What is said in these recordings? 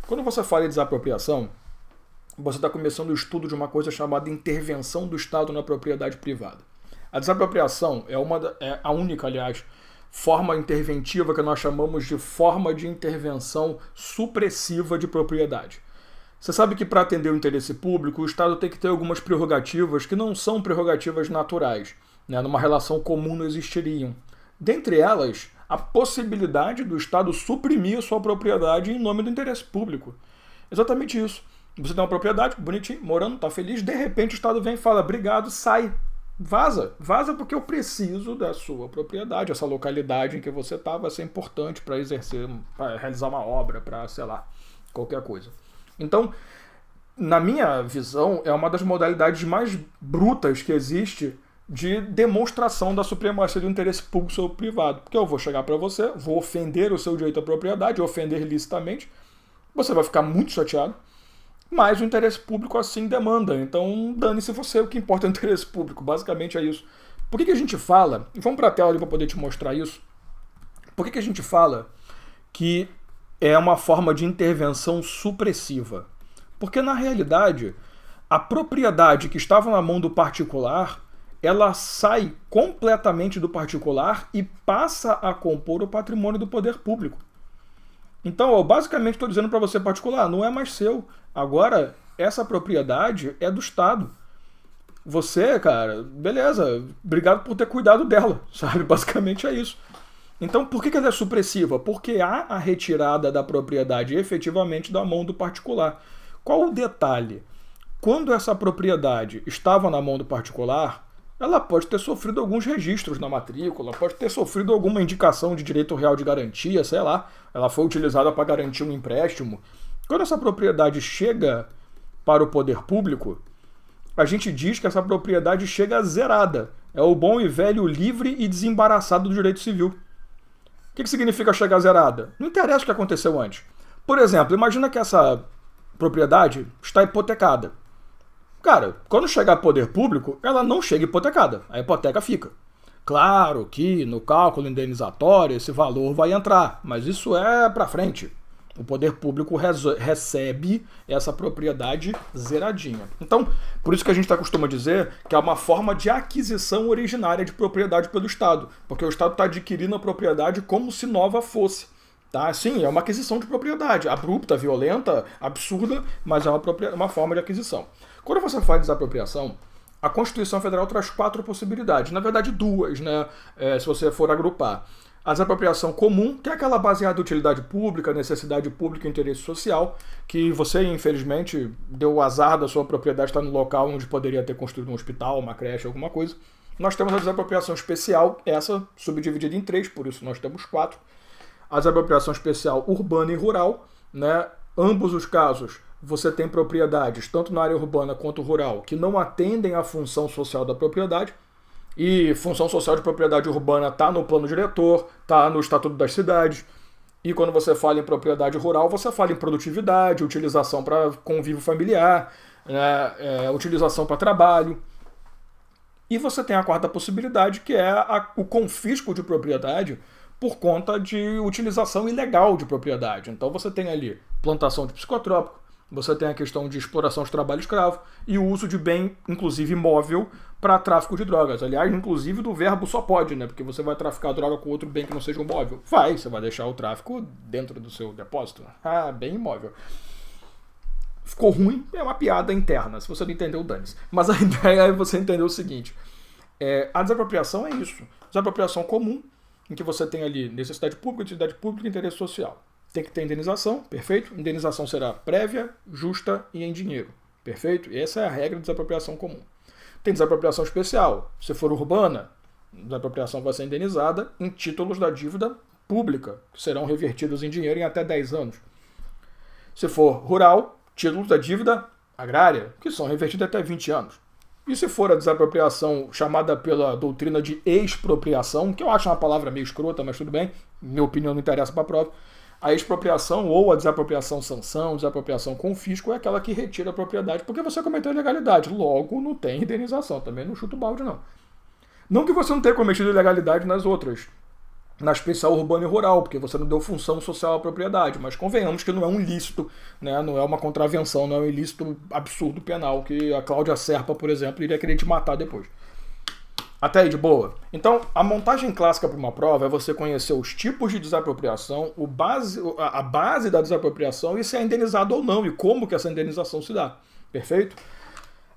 Quando você fala em desapropriação, você está começando o estudo de uma coisa chamada intervenção do Estado na propriedade privada. A desapropriação é a única, aliás, forma interventiva que nós chamamos de forma de intervenção supressiva de propriedade. Você sabe que para atender o interesse público, o Estado tem que ter algumas prerrogativas que não são prerrogativas naturais, né? Numa relação comum não existiriam. Dentre elas, a possibilidade do Estado suprimir sua propriedade em nome do interesse público. Exatamente isso. Você tem uma propriedade, bonitinho, morando, tá feliz, de repente o Estado vem e fala, obrigado, sai. Vaza. Vaza porque eu preciso da sua propriedade. Essa localidade em que você está vai ser importante para exercer, para realizar uma obra, para, sei lá, qualquer coisa. Então, na minha visão, é uma das modalidades mais brutas que existe de demonstração da supremacia do interesse público sobre o privado. Porque eu vou chegar para você, vou ofender o seu direito à propriedade, ofender licitamente, você vai ficar muito chateado, mas o interesse público assim demanda. Então, dane-se você, o que importa é o interesse público. Basicamente é isso. Por que a gente fala, e vamos para a tela ali para poder te mostrar isso, por que a gente fala que é uma forma de intervenção supressiva? Porque, na realidade, a propriedade que estava na mão do particular, ela sai completamente do particular e passa a compor o patrimônio do poder público. Então, eu basicamente estou dizendo para você particular, não é mais seu. Agora, essa propriedade é do Estado. Você, cara, beleza, obrigado por ter cuidado dela, sabe? Basicamente é isso. Então, por que ela é supressiva? Porque há a retirada da propriedade efetivamente da mão do particular. Qual o detalhe? Quando essa propriedade estava na mão do particular, ela pode ter sofrido alguns registros na matrícula, pode ter sofrido alguma indicação de direito real de garantia, sei lá, ela foi utilizada para garantir um empréstimo. Quando essa propriedade chega para o poder público, a gente diz que essa propriedade chega zerada. É o bom e velho livre e desembaraçado do direito civil. O que significa chegar zerada? Não interessa o que aconteceu antes. Por exemplo, imagina que essa propriedade está hipotecada. Cara, quando chegar ao poder público, ela não chega hipotecada. A hipoteca fica. Claro que no cálculo indenizatório esse valor vai entrar, mas isso é para frente. O poder público recebe essa propriedade zeradinha. Então, por isso que a gente costuma dizer que é uma forma de aquisição originária de propriedade pelo Estado, porque o Estado está adquirindo a propriedade como se nova fosse. Tá? Sim, é uma aquisição de propriedade, abrupta, violenta, absurda, mas é uma forma de aquisição. Quando você faz desapropriação, a Constituição Federal traz 4 possibilidades, na verdade 2, né? Se você for agrupar. A desapropriação comum, que é aquela baseada em utilidade pública, necessidade pública e interesse social, que você, infelizmente, deu o azar da sua propriedade estar no local onde poderia ter construído um hospital, uma creche, alguma coisa. Nós temos a desapropriação especial, essa subdividida em 3, por isso nós temos 4. A desapropriação especial urbana e rural, né? Ambos os casos, você tem propriedades, tanto na área urbana quanto rural, que não atendem à função social da propriedade. E função social de propriedade urbana está no plano diretor, está no Estatuto das Cidades. E quando você fala em propriedade rural, você fala em produtividade, utilização para convívio familiar, né, utilização para trabalho. E você tem a 4ª possibilidade, que é o confisco de propriedade por conta de utilização ilegal de propriedade. Então você tem ali plantação de psicotrópico, você tem a questão de exploração de trabalho escravo e o uso de bem, inclusive imóvel, para tráfico de drogas. Aliás, inclusive do verbo só pode, né? Porque você vai traficar droga com outro bem que não seja um móvel. Você vai deixar o tráfico dentro do seu depósito. Ah, bem imóvel. Ficou ruim, é uma piada interna. Se você não entendeu, dane-se. Mas a ideia é você entender o seguinte. A desapropriação é isso. Desapropriação comum, em que você tem ali necessidade pública, utilidade pública e interesse social. Tem que ter indenização, perfeito? Indenização será prévia, justa e em dinheiro, perfeito? E essa é a regra de desapropriação comum. Tem desapropriação especial. Se for urbana, a desapropriação vai ser indenizada em títulos da dívida pública, que serão revertidos em dinheiro em até 10 anos. Se for rural, títulos da dívida agrária, que são revertidos até 20 anos. E se for a desapropriação chamada pela doutrina de expropriação, que eu acho uma palavra meio escrota, mas tudo bem, minha opinião não interessa para a prova, a expropriação ou a desapropriação sanção, desapropriação confisco é aquela que retira a propriedade porque você cometeu ilegalidade. Logo, não tem indenização. Também não chuta o balde, não. Não que você não tenha cometido ilegalidade nas outras. na especial urbana e rural, porque você não deu função social à propriedade, mas convenhamos que não é um ilícito, né? Não é uma contravenção, não é um ilícito absurdo penal, que a Cláudia Serpa, por exemplo, iria querer te matar depois. Até aí de boa? Então, a montagem clássica para uma prova é você conhecer os tipos de desapropriação, a base da desapropriação e se é indenizado ou não, e como que essa indenização se dá. Perfeito?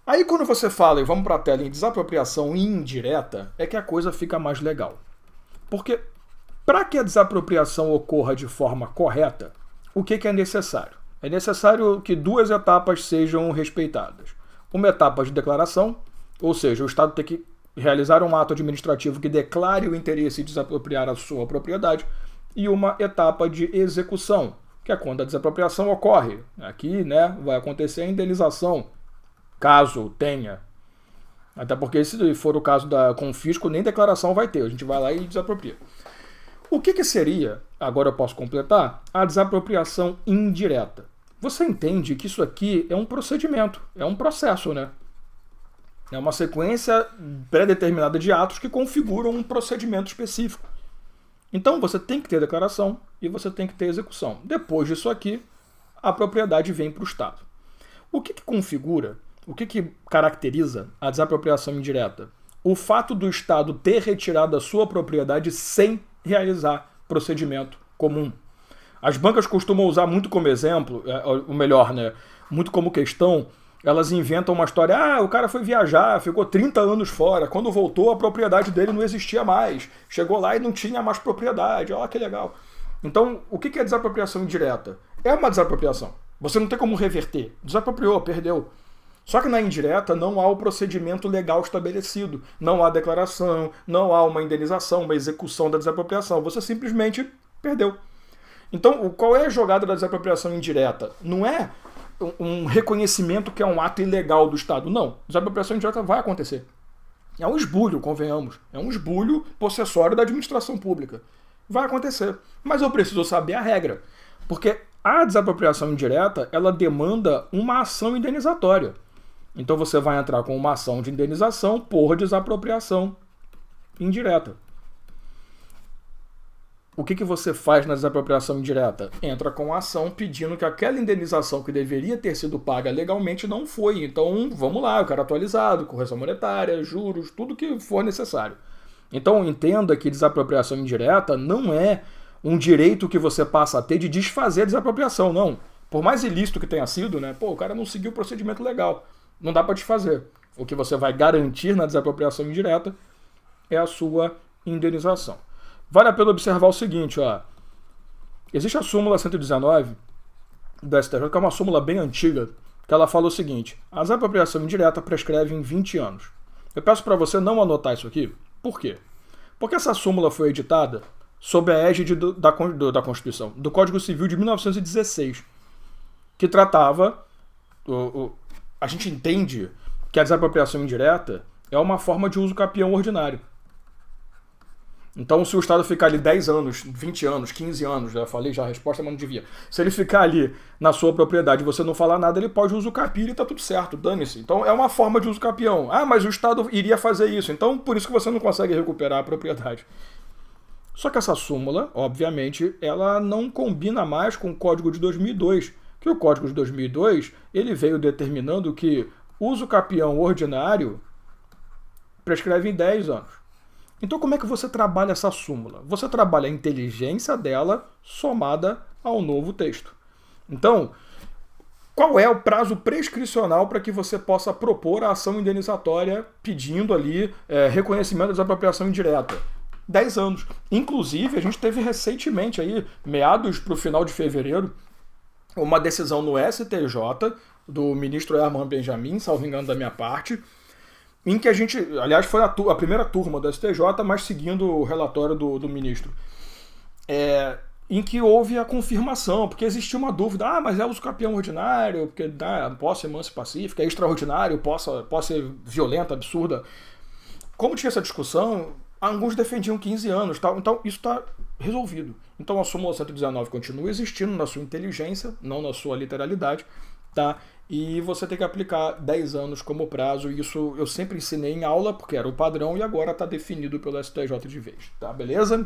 Aí quando você fala, e vamos para a tela, em desapropriação indireta, é que a coisa fica mais legal. Porque para que a desapropriação ocorra de forma correta, o que é necessário? É necessário que duas etapas sejam respeitadas. Uma etapa de declaração, ou seja, o Estado tem que realizar um ato administrativo que declare o interesse de desapropriar a sua propriedade, e uma etapa de execução, que é quando a desapropriação ocorre. Aqui, né, vai acontecer a indenização, caso tenha. Até porque se for o caso da confisco, nem declaração vai ter, a gente vai lá e desapropria. O que seria, agora eu posso completar, a desapropriação indireta? Você entende que isso aqui é um procedimento, é um processo, né? É uma sequência pré-determinada de atos que configuram um procedimento específico. Então você tem que ter declaração e você tem que ter execução. Depois disso aqui, a propriedade vem para o Estado. O que configura, o que caracteriza a desapropriação indireta? O fato do Estado ter retirado a sua propriedade sem realizar procedimento comum. As bancas costumam usar muito como exemplo, ou melhor, né, muito como questão. Elas inventam uma história, o cara foi viajar, ficou 30 anos fora, quando voltou a propriedade dele não existia mais, chegou lá e não tinha mais propriedade, olha que legal. Então, o que é desapropriação indireta? É uma desapropriação, você não tem como reverter, desapropriou, perdeu. Só que na indireta não há o procedimento legal estabelecido, não há declaração, não há uma indenização, uma execução da desapropriação, você simplesmente perdeu. Então, qual é a jogada da desapropriação indireta? Não é um reconhecimento que é um ato ilegal do Estado. Não, desapropriação indireta vai acontecer. É um esbulho, convenhamos. É um esbulho possessório da administração pública. Vai acontecer. Mas eu preciso saber a regra. Porque a desapropriação indireta, ela demanda uma ação indenizatória. Então você vai entrar com uma ação de indenização por desapropriação indireta. O que você faz na desapropriação indireta? Entra com a ação pedindo que aquela indenização que deveria ter sido paga legalmente não foi. Então, vamos lá, eu quero atualizado, correção monetária, juros, tudo que for necessário. Então, entenda que desapropriação indireta não é um direito que você passa a ter de desfazer a desapropriação, não. Por mais ilícito que tenha sido, né? O cara não seguiu o procedimento legal. Não dá para desfazer. O que você vai garantir na desapropriação indireta é a sua indenização. Vale a pena observar o seguinte, ó. Existe a súmula 119 do STJ, que é uma súmula bem antiga, que ela fala o seguinte: a desapropriação indireta prescreve em 20 anos. Eu peço para você não anotar isso aqui. Por quê? Porque essa súmula foi editada sob a égide da Constituição, do Código Civil de 1916, que tratava... A gente entende que a desapropriação indireta é uma forma de uso capião ordinário. Então, se o Estado ficar ali 10 anos, 20 anos, 15 anos, já falei já a resposta, mas não devia. Se ele ficar ali na sua propriedade e você não falar nada, ele pode uso capir e tá tudo certo, dane-se. Então, é uma forma de uso capião. Mas o Estado iria fazer isso, então por isso que você não consegue recuperar a propriedade. Só que essa súmula, obviamente, ela não combina mais com o Código de 2002, que o Código de 2002, ele veio determinando que uso capião ordinário prescreve em 10 anos. Então, como é que você trabalha essa súmula? Você trabalha a inteligência dela somada ao novo texto. Então, qual é o prazo prescricional para que você possa propor a ação indenizatória pedindo ali reconhecimento da desapropriação indireta? 10 anos. Inclusive, a gente teve recentemente, aí, meados para o final de fevereiro, uma decisão no STJ do ministro Herman Benjamin, salvo engano da minha parte, em que a gente, aliás, foi a primeira turma do STJ, mas seguindo o relatório do ministro, em que houve a confirmação, porque existia uma dúvida, mas é uso capião ordinário, porque posse, mansa e pacífica, é extraordinário, posse violenta, absurda. Como tinha essa discussão, alguns defendiam 15 anos, tal, então isso está resolvido. Então a súmula 119 continua existindo na sua inteligência, não na sua literalidade, tá? E você tem que aplicar 10 anos como prazo. Isso eu sempre ensinei em aula, porque era o padrão, e agora está definido pelo STJ de vez, tá? Beleza?